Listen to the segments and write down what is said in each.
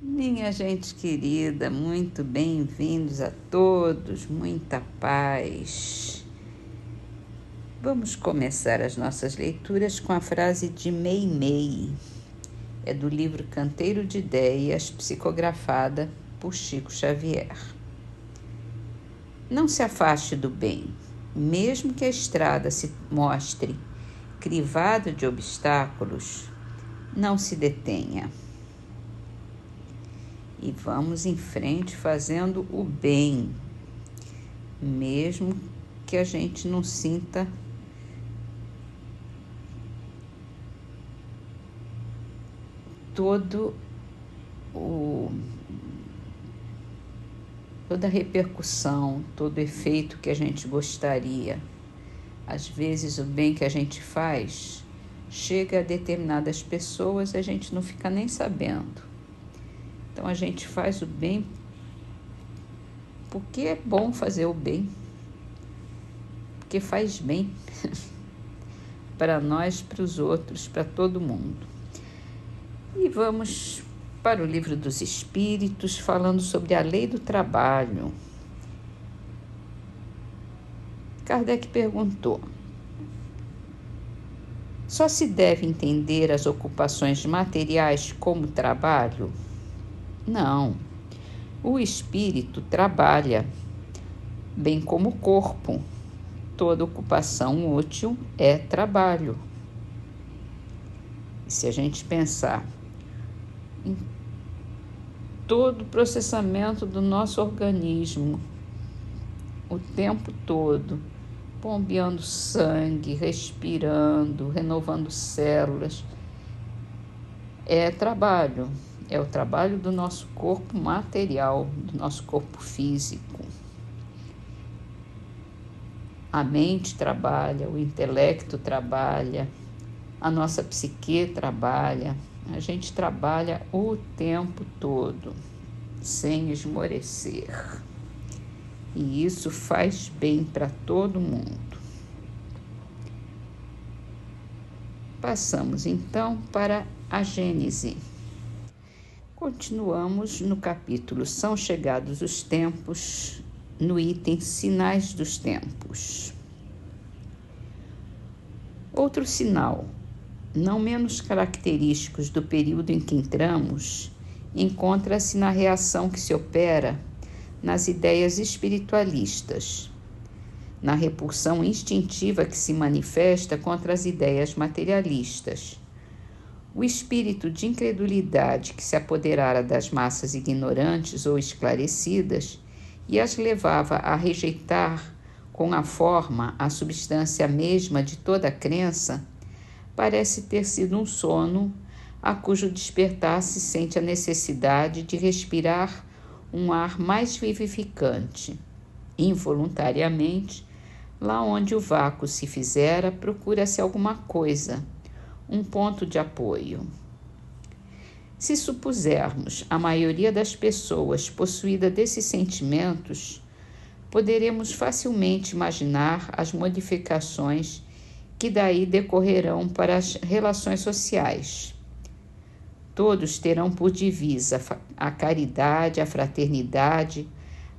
Minha gente querida, muito bem-vindos a todos, muita paz. Vamos começar as nossas leituras com a frase de Meimei. É do livro Canteiro de Ideias, psicografada por Chico Xavier. Não se afaste do bem, mesmo que a estrada se mostre crivada de obstáculos, não se detenha. E vamos em frente fazendo o bem, mesmo que a gente não sinta toda a repercussão, todo o efeito que a gente gostaria. Às vezes o bem que a gente faz chega a determinadas pessoas e a gente não fica nem sabendo. Então a gente faz o bem porque é bom fazer o bem, porque faz bem para nós, para os outros, para todo mundo. E vamos para o Livro dos Espíritos, falando sobre a lei do trabalho. Kardec perguntou: só se deve entender as ocupações materiais como trabalho? Não. O espírito trabalha, bem como o corpo. Toda ocupação útil é trabalho. E se a gente pensar em todo o processamento do nosso organismo, o tempo todo, bombeando sangue, respirando, renovando células, é trabalho. É o trabalho do nosso corpo material, do nosso corpo físico. A mente trabalha, o intelecto trabalha, a nossa psique trabalha. A gente trabalha o tempo todo, sem esmorecer. E isso faz bem para todo mundo. Passamos então para a Gênese. Continuamos no capítulo São Chegados os Tempos, no item Sinais dos Tempos. Outro sinal, não menos característico do período em que entramos, encontra-se na reação que se opera nas ideias espiritualistas, na repulsão instintiva que se manifesta contra as ideias materialistas. O espírito de incredulidade que se apoderara das massas ignorantes ou esclarecidas e as levava a rejeitar com a forma a substância mesma de toda a crença, parece ter sido um sono a cujo despertar se sente a necessidade de respirar um ar mais vivificante. Involuntariamente, lá onde o vácuo se fizera, procura-se alguma coisa, um ponto de apoio. Se supusermos a maioria das pessoas possuída desses sentimentos, poderemos facilmente imaginar as modificações que daí decorrerão para as relações sociais. Todos terão por divisa a caridade, a fraternidade,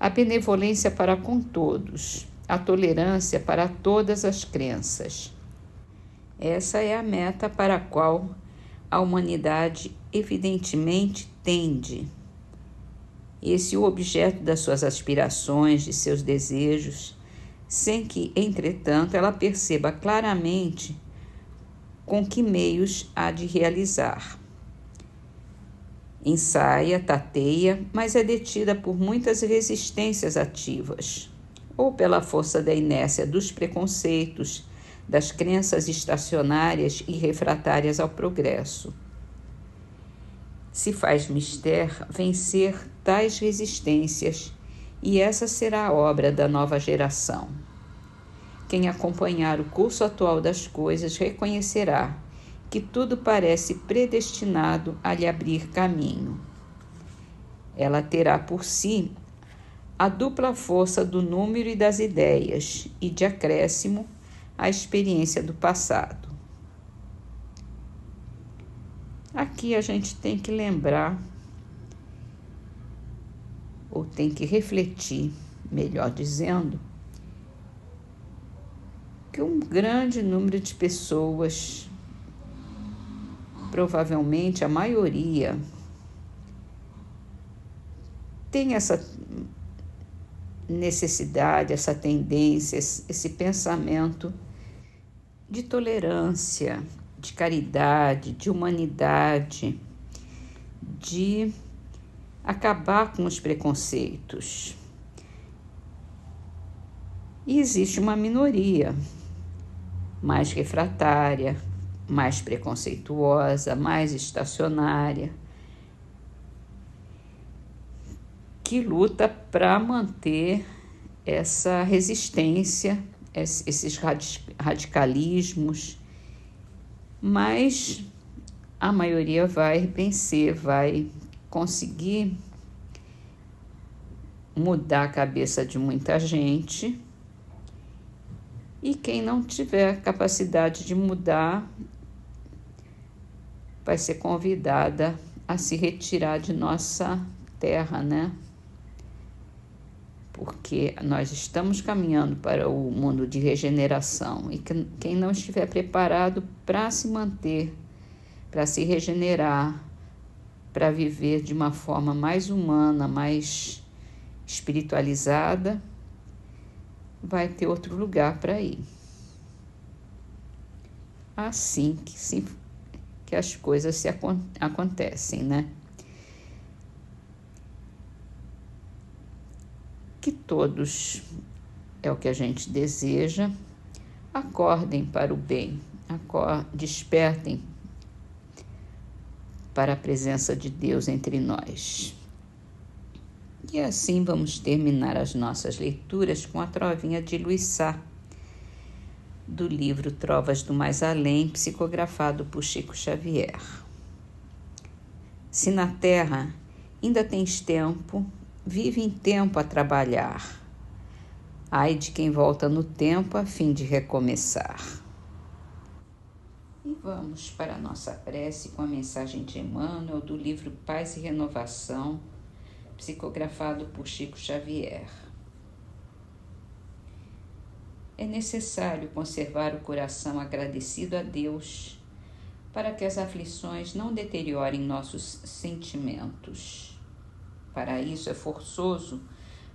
a benevolência para com todos, a tolerância para todas as crenças. Essa é a meta para a qual a humanidade evidentemente tende. Esse é o objeto das suas aspirações, de seus desejos, sem que, entretanto, ela perceba claramente com que meios há de realizar. Ensaia, tateia, mas é detida por muitas resistências ativas, ou pela força da inércia dos preconceitos, das crenças estacionárias e refratárias ao progresso. Se faz mister vencer tais resistências, e essa será a obra da nova geração. Quem acompanhar o curso atual das coisas reconhecerá que tudo parece predestinado a lhe abrir caminho. Ela terá por si a dupla força do número e das ideias, e de acréscimo a experiência do passado. Aqui a gente tem que lembrar ou tem que refletir, melhor dizendo, que um grande número de pessoas, provavelmente a maioria, tem essa necessidade, essa tendência, esse pensamento de tolerância, de caridade, de humanidade, de acabar com os preconceitos. E existe uma minoria mais refratária, mais preconceituosa, mais estacionária, que luta para manter essa resistência, esses radicalismos, mas a maioria vai vencer, vai conseguir mudar a cabeça de muita gente, e quem não tiver capacidade de mudar vai ser convidada a se retirar de nossa terra, né? Porque nós estamos caminhando para o mundo de regeneração, e quem não estiver preparado para se manter, para se regenerar, para viver de uma forma mais humana, mais espiritualizada, vai ter outro lugar para ir. Assim que as coisas acontecem, né? Que todos, é o que a gente deseja, acordem para o bem, despertem para a presença de Deus entre nós. E assim vamos terminar as nossas leituras com a trovinha de Luiz Sá, do livro Trovas do Mais Além, psicografado por Chico Xavier. Se na terra ainda tens tempo, vive em tempo a trabalhar. Ai de quem volta no tempo a fim de recomeçar. E vamos para a nossa prece com a mensagem de Emmanuel do livro Paz e Renovação, psicografado por Chico Xavier. É necessário conservar o coração agradecido a Deus para que as aflições não deteriorem nossos sentimentos. Para isso é forçoso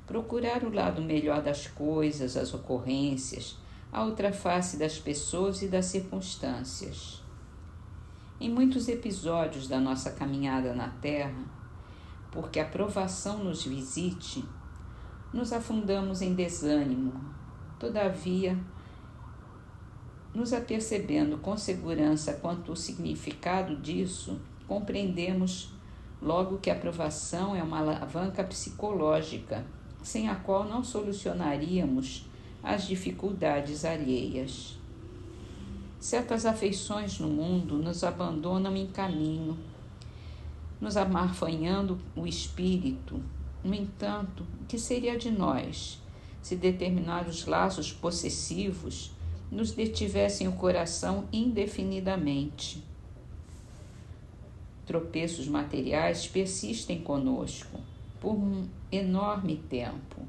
procurar o lado melhor das coisas, as ocorrências, a outra face das pessoas e das circunstâncias. Em muitos episódios da nossa caminhada na Terra, porque a provação nos visite, nos afundamos em desânimo. Todavia, nos apercebendo com segurança quanto ao significado disso, compreendemos logo que a provação é uma alavanca psicológica, sem a qual não solucionaríamos as dificuldades alheias. Certas afeições no mundo nos abandonam em caminho, nos amarfanhando o espírito. No entanto, o que seria de nós se determinados laços possessivos nos detivessem o coração indefinidamente? Tropeços materiais persistem conosco por um enorme tempo.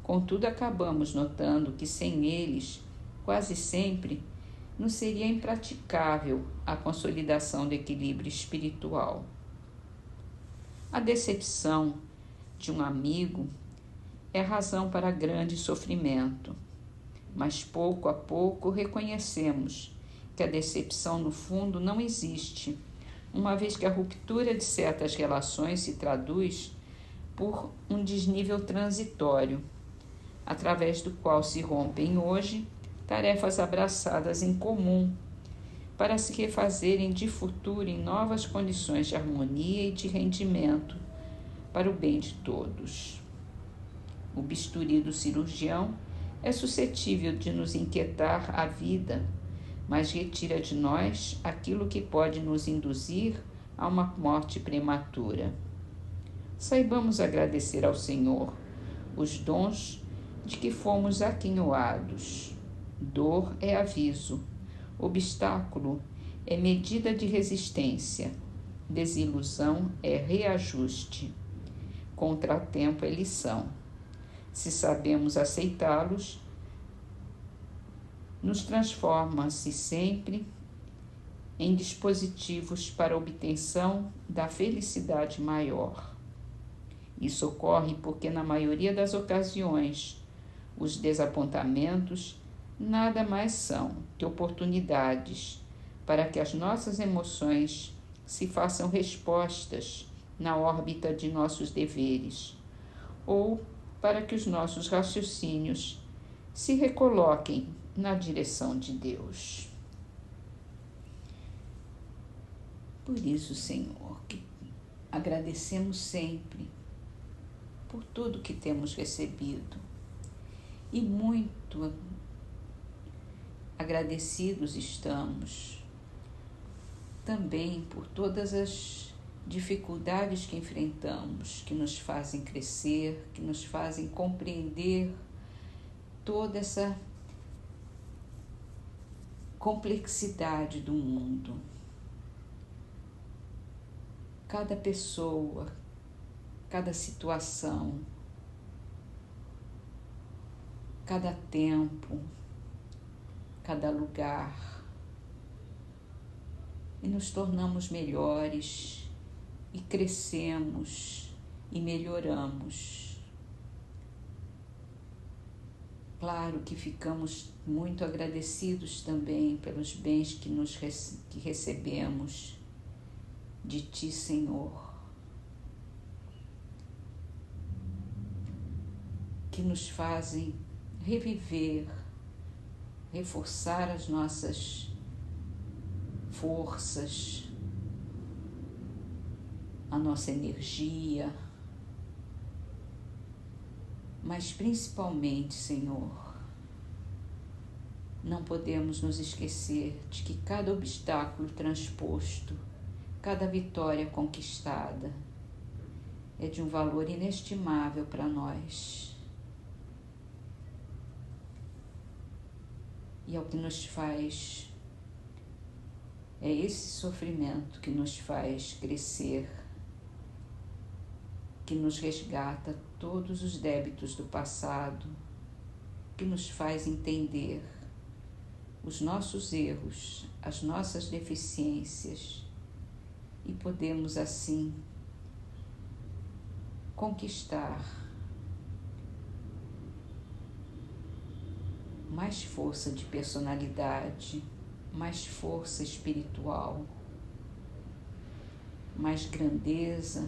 Contudo, acabamos notando que sem eles, quase sempre, nos seria impraticável a consolidação do equilíbrio espiritual. A decepção de um amigo é razão para grande sofrimento, mas pouco a pouco reconhecemos que a decepção no fundo não existe, uma vez que a ruptura de certas relações se traduz por um desnível transitório, através do qual se rompem hoje tarefas abraçadas em comum, para se refazerem de futuro em novas condições de harmonia e de rendimento para o bem de todos. O bisturi do cirurgião é suscetível de nos inquietar a vida, mas retira de nós aquilo que pode nos induzir a uma morte prematura. Saibamos agradecer ao Senhor os dons de que fomos aquinhoados. Dor é aviso, obstáculo é medida de resistência, desilusão é reajuste. contratempo é lição. Se sabemos aceitá-los, nos transforma-se sempre em dispositivos para a obtenção da felicidade maior. Isso ocorre porque, na maioria das ocasiões, os desapontamentos nada mais são que oportunidades para que as nossas emoções se façam respostas na órbita de nossos deveres, ou para que os nossos raciocínios se recoloquem na direção de Deus. Por isso, Senhor, que agradecemos sempre por tudo que temos recebido e muito agradecidos estamos também por todas as dificuldades que enfrentamos, que nos fazem crescer, que nos fazem compreender toda essa complexidade do mundo. Cada pessoa, cada situação, cada tempo, cada lugar, e nos tornamos melhores e crescemos e melhoramos. Claro que ficamos muito agradecidos também pelos bens que recebemos de Ti, Senhor, que nos fazem reviver, reforçar as nossas forças, a nossa energia, mas principalmente, Senhor, não podemos nos esquecer de que cada obstáculo transposto, cada vitória conquistada é de um valor inestimável para nós. E é o que nos faz, é esse sofrimento que nos faz crescer, que nos resgata todos os débitos do passado, que nos faz entender os nossos erros, as nossas deficiências, e podemos assim conquistar mais força de personalidade, mais força espiritual, mais grandeza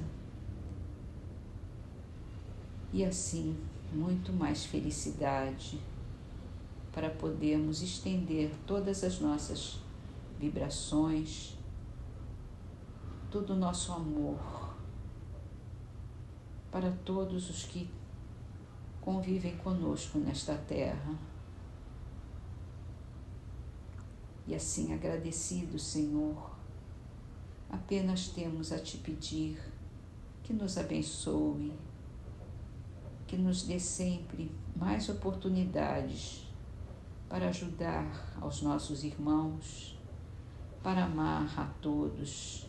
e assim muito mais felicidade para podermos estender todas as nossas vibrações, todo o nosso amor para todos os que convivem conosco nesta terra. E assim, agradecido, Senhor, apenas temos a Te pedir que nos abençoe, que nos dê sempre mais oportunidades para ajudar aos nossos irmãos, para amar a todos,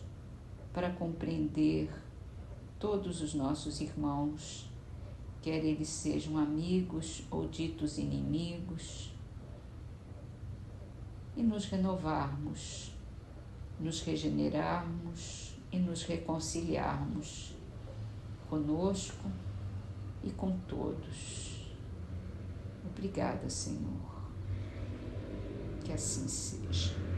para compreender todos os nossos irmãos, quer eles sejam amigos ou ditos inimigos, e nos renovarmos, nos regenerarmos e nos reconciliarmos conosco e com todos. Obrigada, Senhor. Que assim seja.